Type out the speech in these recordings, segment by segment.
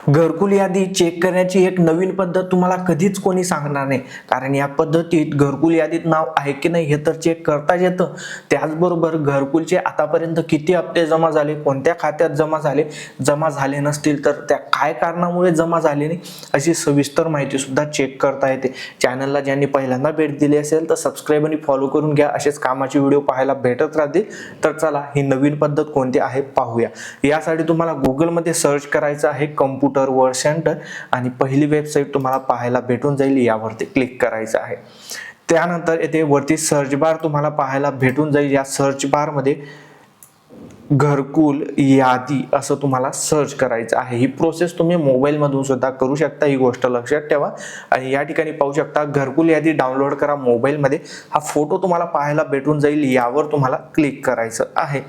घरकुल यादी चेक करण्याची एक नवीन पद्धत तुम्हाला कधीच कोणी सांगणार नाही, कारण या पद्धतीत घरकुल यादीत नाव आहे की नाही हे तर चेक करताच येतं. त्याचबरोबर घरकुलचे आतापर्यंत किती हप्ते जमा झाले, कोणत्या खात्यात जमा झाले नसतील तर त्या काय कारणामुळे जमा झाले नाही, अशी सविस्तर माहिती सुद्धा चेक करता येते. चॅनलला ज्यांनी पहिल्यांदा भेट दिली असेल तर सबस्क्राईब आणि फॉलो करून घ्या, असेच कामाचे व्हिडिओ पाहायला भेटत राहतील. तर चला ही नवीन पद्धत कोणती आहे पाहूया. यासाठी तुम्हाला गुगलमध्ये सर्च करायचं आहे कम्प्युटर वर्क सेंटर आणि पहिली वेबसाईट तुम्हाला पाहायला भेटून जाईल, यावरती क्लिक करायचं आहे. त्यानंतर येथे वरती सर्च बार तुम्हाला पाहायला भेटून जाईल. या सर्च बार मध्ये घरकुल यादी असं तुम्हाला सर्च करायचं आहे. ही प्रोसेस तुम्ही मोबाईल मधून सुद्धा करू शकता, ही गोष्ट लक्षात ठेवा. आणि या ठिकाणी पाहू शकता घरकुल यादी डाउनलोड करा मोबाईल मध्ये, हा फोटो तुम्हाला पाहायला भेटून जाईल. यावर तुम्हाला क्लिक करायचं आहे.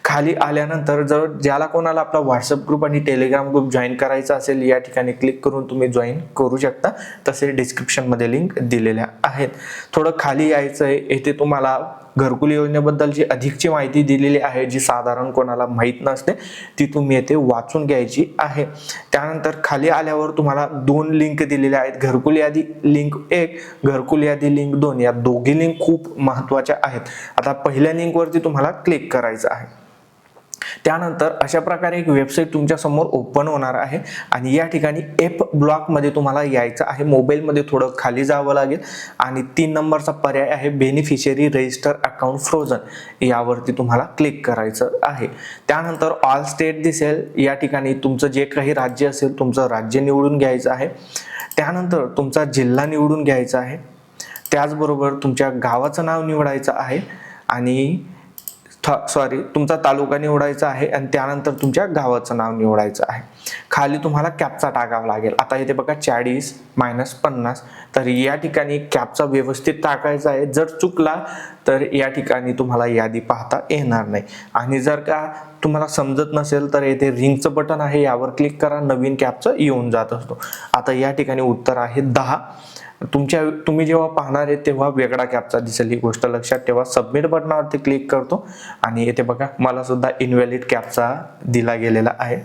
खाली आल्यानंतर जर ज्याला कोणाला आपला व्हॉट्सअप ग्रुप आणि टेलिग्राम ग्रुप जॉईन करायचा असेल, या ठिकाणी क्लिक करून तुम्ही जॉईन करू शकता. तसे डिस्क्रिप्शन मध्ये लिंक दिलेल्या आहेत. थोडं खाली यायचं आहे. येथे तुम्हाला घरकुल योजनेबद्दलची अधिकची माहिती दिलेली आहे, जी साधारण कोणाला माहित नसते, ती तुम्ही येथे वाचून घ्यायची आहे. त्यानंतर खाली आल्यावर तुम्हाला 2 लिंक दिलेल्या आहेत, घरकुल यादी लिंक 1, घरकुल यादी लिंक 2. या दोघी लिंक खूप महत्त्वाच्या आहेत. आता पहिल्या लिंक वरती तुम्हाला क्लिक करायचं आहे. त्यानंतर अशा प्रकारे एक वेबसाईट तुमच्या समोर ओपन होणार आहे आणि या ठिकाणी एप ब्लॉक मध्ये तुम्हाला यायचं आहे. मोबाईल मध्ये थोडं खाली जावं लागेल आणि 3 नंबरचा पर्याय आहे बेनिफिशियरी रजिस्टर अकाउंट फ्रोझन, यावरती तुम्हाला क्लिक करायचं आहे. त्यानंतर ऑल स्टेट दिसेल. या ठिकाणी तुमचं जे काही राज्य असेल तुमचं राज्य निवडून घ्यायचं आहे. त्यानंतर तुमचा जिल्हा निवडून घ्यायचा आहे. त्याचबरोबर तुमच्या गावाचं नाव निवडायचं आहे आणि तुमचा तालुका निवडायचा आहे आणि त्यानंतर तुमच्या गावाचं नाव निवडायचं आहे. खाली तुम्हाला कॅप्चा टाकावा लागेल. आता इथे बघा 40-50, तर या ठिकाणी कॅप्चा व्यवस्थित टाकायचा आहे. जर चुकला तर या ठिकाणी तुम्हाला यादी पाहता येणार नाही. आणि जर का तुम्हाला समजत नसेल तर येथे रिंगचं बटन आहे, यावर क्लिक करा, नवीन कॅप्चा येऊन जात असतो. आता या ठिकाणी उत्तर आहे 10. तुम्ही जेव्हा पाहणार आहे तेव्हा वेगळा कॅप्चा दिसेल, ही गोष्ट लक्षात ठेवा. सबमिट बटनावरती क्लिक करतो आणि येथे बघा मला सुद्धा इनव्हॅलिड कॅप्चा दिला गेलेला आहे.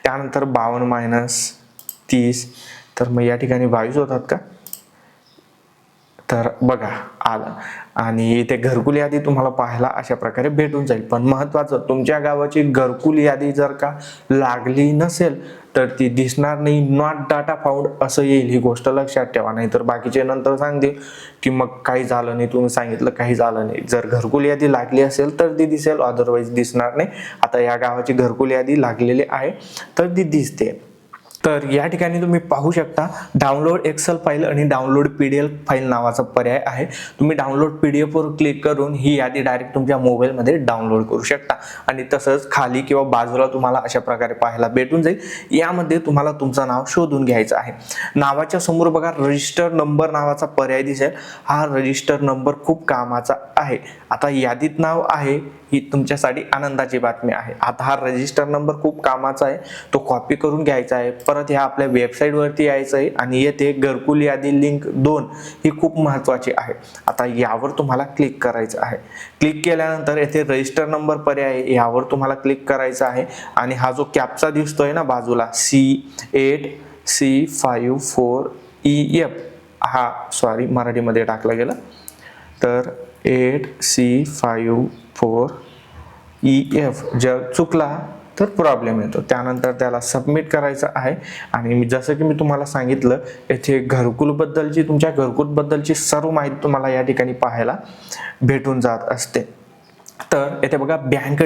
त्यानंतर 52 - 30, तर मग या ठिकाणी 22 होतात का? तर बघा आलं. आणि इथे घरकुल यादी तुम्हाला पाहायला अशा प्रकारे भेटून जाईल. पण महत्वाचं, तुमच्या गावाची घरकुल यादी जर का लागली नसेल तर ती दिसणार नाही, नॉट डाटा फाउंड असं येईल, ही गोष्ट लक्षात ठेवा. नाहीतर बाकीचे नंतर सांगतील की मग काही झालं नाही, तुम्ही सांगितलं काही झालं नाही. जर घरकुल यादी लागली असेल तर ती दिसेल, अदरवाईज दिसणार नाही. आता या गावाची घरकुल यादी लागलेली आहे तर ती दिसते. तर या ठिकाणी तुम्ही पाहू शकता डाउनलोड एक्सेल फाईल आणि डाउनलोड पीडीएफ फाईल नावाचा पर्याय आहे. तुम्ही डाउनलोड पीडीएफ वर क्लिक करून ही यादी डायरेक्ट तुमच्या मोबाईलमध्ये डाउनलोड करू शकता. आणि तसंच खाली किंवा बाजूला तुम्हाला अशा प्रकारे पाहायला भेटून जाईल. यामध्ये तुम्हाला तुमचं नाव शोधून घ्यायचं आहे. नावाच्या समोर बघा रजिस्टर नंबर नावाचा पर्याय दिसेल. हा रजिस्टर नंबर खूप कामाचा आहे. आता यादीत नाव आहे, ही तुमच्यासाठी आनंदाची बातमी आहे. आता हा रजिस्टर नंबर खूप कामाचा आहे, तो कॉपी करून घ्यायचा आहे. परत ह्या आपल्या वेबसाईट वरती यायचं आहे आणि येथे घरकुल यादी लिंक 2 ही खूप महत्वाची आहे. आता यावर तुम्हाला क्लिक करायचं आहे. क्लिक केल्यानंतर येथे रजिस्टर नंबर पर्याय आहे, यावर तुम्हाला क्लिक करायचं आहे. आणि हा जो कॅप्चा दिसतोय ना बाजूला C8C54EF, हा मराठीमध्ये टाकला गेला, तर 8C54EF जर चुकला तर प्रॉब्लेम येतो. त्यानंतर त्याला सबमिट करायचं आहे. आणि जसं की मी तुम्हाला सांगितलं, येथे तुमच्या घरकुल बद्दलची सर्व माहिती तुम्हाला या ठिकाणी पाहायला भेटून जात असते. तर येथे बघा बँक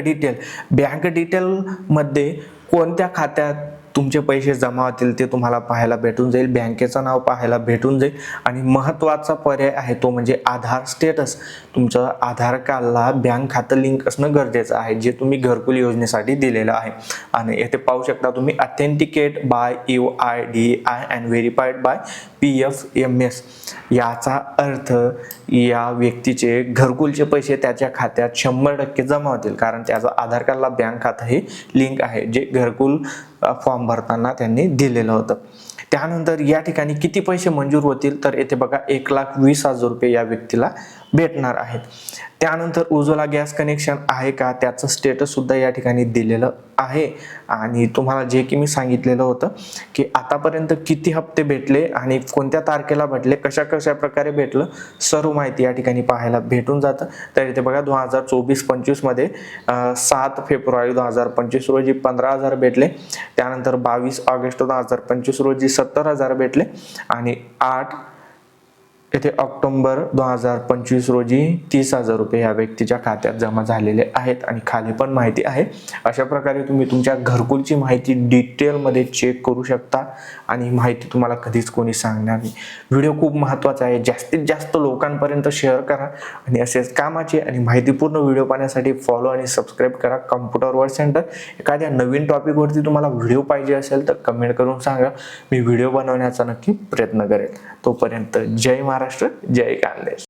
डिटेल मध्ये कोणत्या खात्यात तुमचे पैसे जमा होतील ते तुम्हाला पाहायला भेटून जाईल. बँकेचं नाव पाहायला भेटून जाईल. आणि महत्त्वाचा पर्याय आहे तो म्हणजे आधार स्टेटस. तुमचं आधार कार्डला बँक खातं लिंक असणं गरजेचं आहे, जे तुम्ही घरकुल योजनेसाठी दिलेलं आहे. आणि येथे पाहू शकता तुम्ही authenticate by UIDAI and verified by PFMS. याचा अर्थ या व्यक्तीचे घरकुलचे पैसे त्याच्या खात्यात 100% जमा होतील, कारण त्याचं आधार कार्डला बँक खातं हे लिंक आहे, जे घरकुल फॉर्म भरताना त्यांनी दिलेलं होतं. त्यानंतर या ठिकाणी किती पैसे मंजूर होतील, तर येथे बघा 1,20,000 रुपये या व्यक्तीला भेटणार आहेत. त्यानंतर उज्ज्वला गॅस कनेक्शन आहे का त्याचं स्टेटस सुद्धा या ठिकाणी दिलेलं आहे. आणि तुम्हाला जे की मी सांगितलेलं होतं की आतापर्यंत किती हप्ते भेटले आणि कोणत्या तारखेला भेटले, कशा कशा प्रकारे भेटलं, सर्व माहिती या ठिकाणी पाहायला भेटून जातं. तर इथे बघा 2024-25 मध्ये 7 फेब्रुवारी 2025 रोजी 15,000 भेटले. त्यानंतर 22 ऑगस्ट 2025 रोजी 70,000 भेटले आणि 8 येथे ऑक्टोबर 2025 रोजी 30,000 रुपये या व्यक्तीच्या खात्यात जमा झालेले आहेत. आणि खाली पण माहिती आहे. अशा प्रकारे तुम्ही तुमच्या घरकुलची माहिती डिटेलमध्ये चेक करू शकता आणि माहिती तुम्हाला कधीच कोणी सांगणार नाही. व्हिडिओ खूप महत्त्वाचा आहे, जास्तीत जास्त लोकांपर्यंत शेअर करा आणि असेच कामाचे आणि माहितीपूर्ण व्हिडिओ पाहण्यासाठी फॉलो आणि सबस्क्राईब करा कम्प्युटर वर्क सेंटर. एखाद्या नवीन टॉपिकवरती तुम्हाला व्हिडिओ पाहिजे असेल तर कमेंट करून सांगा, मी व्हिडिओ बनवण्याचा नक्की प्रयत्न करेल. तोपर्यंत जय महाराष्ट्र, जय खानदेश.